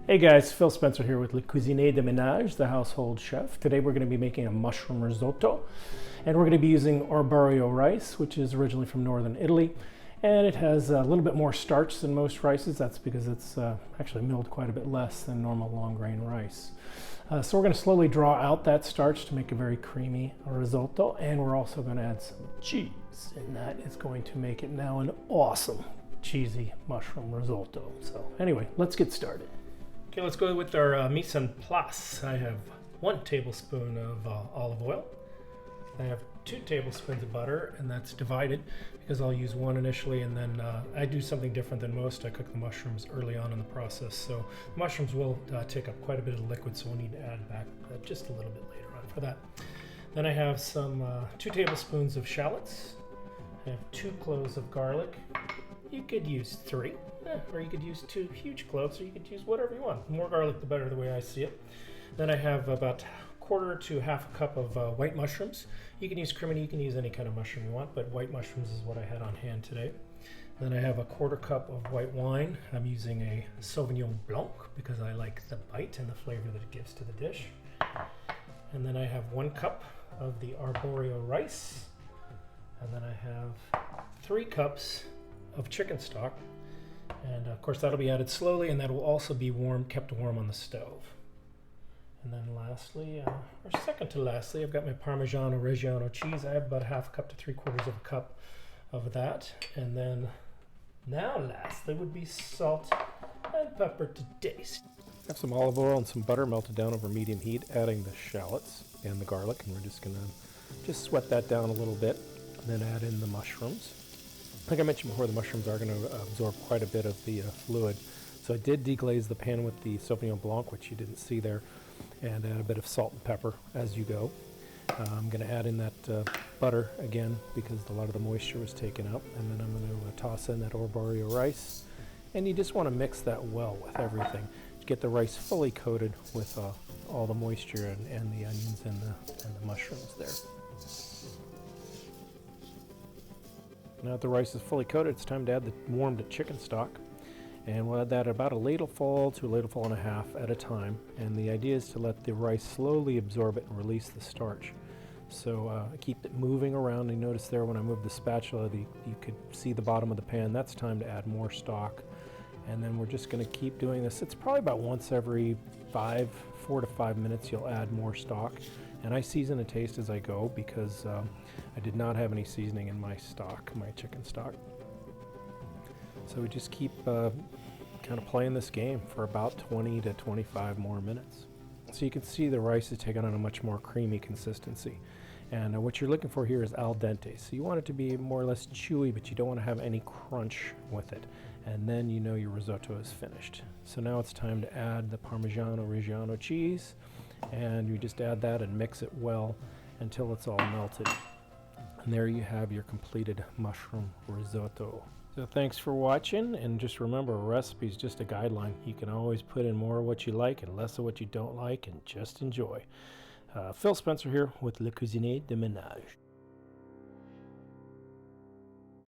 Hey guys, Phil Spencer here with Le Cuisinier de Ménage, the household chef. Today we're going to be making a mushroom risotto, and we're going to be using Arborio rice, which is originally from northern Italy, and it has a little bit more starch than most rices. That's because it's actually milled quite a bit less than normal long grain rice. So we're going to slowly draw out that starch to make a very creamy risotto, and we're also going to add some cheese, and that is going to make it now an awesome cheesy mushroom risotto. So anyway, let's get started. Okay, let's go with our mise en place. I have 1 tablespoon of olive oil. I have 2 tablespoons of butter, and that's divided because I'll use 1 initially, and then I do something different than most. I cook the mushrooms early on in the process, so the mushrooms will take up quite a bit of liquid, so we'll need to add back just a little bit later on for that. Then I have some 2 tablespoons of shallots. I have 2 cloves of garlic. You could use 3. Or you could use 2 huge cloves, or you could use whatever you want. The more garlic, the better, the way I see it. Then I have about 1/4 to 1/2 cup of white mushrooms. You can use crimini, you can use any kind of mushroom you want, but white mushrooms is what I had on hand today. Then I have 1/4 cup of white wine. I'm using a Sauvignon Blanc because I like the bite and the flavor that it gives to the dish. And then I have 1 cup of the Arborio rice. And then I have 3 cups of chicken stock. And of course that'll be added slowly, and that will also be kept warm on the stove. And then lastly, or second to lastly, I've got my Parmigiano Reggiano cheese. I have about 1/2 cup to 3/4 of a cup of that. And then now lastly would be salt and pepper to taste. I have some olive oil and some butter melted down over medium heat, adding the shallots and the garlic, and we're just gonna sweat that down a little bit, and then add in the mushrooms. Like I mentioned before, the mushrooms are going to absorb quite a bit of the fluid. So I did deglaze the pan with the Sauvignon Blanc, which you didn't see there, and add a bit of salt and pepper as you go. I'm going to add in that butter again because a lot of the moisture was taken out, and then I'm going to toss in that Arborio rice. And you just want to mix that well with everything to get the rice fully coated with all the moisture and the onions and the mushrooms there. Now that the rice is fully coated, it's time to add the warmed chicken stock. And we'll add that about a ladleful to a ladleful and a half at a time. And the idea is to let the rice slowly absorb it and release the starch. So keep it moving around. And notice there when I move the spatula, you could see the bottom of the pan. That's time to add more stock. And then we're just going to keep doing this. It's probably about once every 4 to 5 minutes you'll add more stock. And I season and taste as I go because I did not have any seasoning in my stock, my chicken stock. So we just keep kind of playing this game for about 20 to 25 more minutes. So you can see the rice is taking on a much more creamy consistency. And what you're looking for here is al dente. So you want it to be more or less chewy, but you don't want to have any crunch with it. And then you know your risotto is finished. So now it's time to add the Parmigiano Reggiano cheese. And you just add that and mix it well until it's all melted. And there you have your completed mushroom risotto. So thanks for watching, and just remember, a recipe is just a guideline. You can always put in more of what you like and less of what you don't like, and just enjoy. Phil Spencer here with Le Cuisinier de Ménage.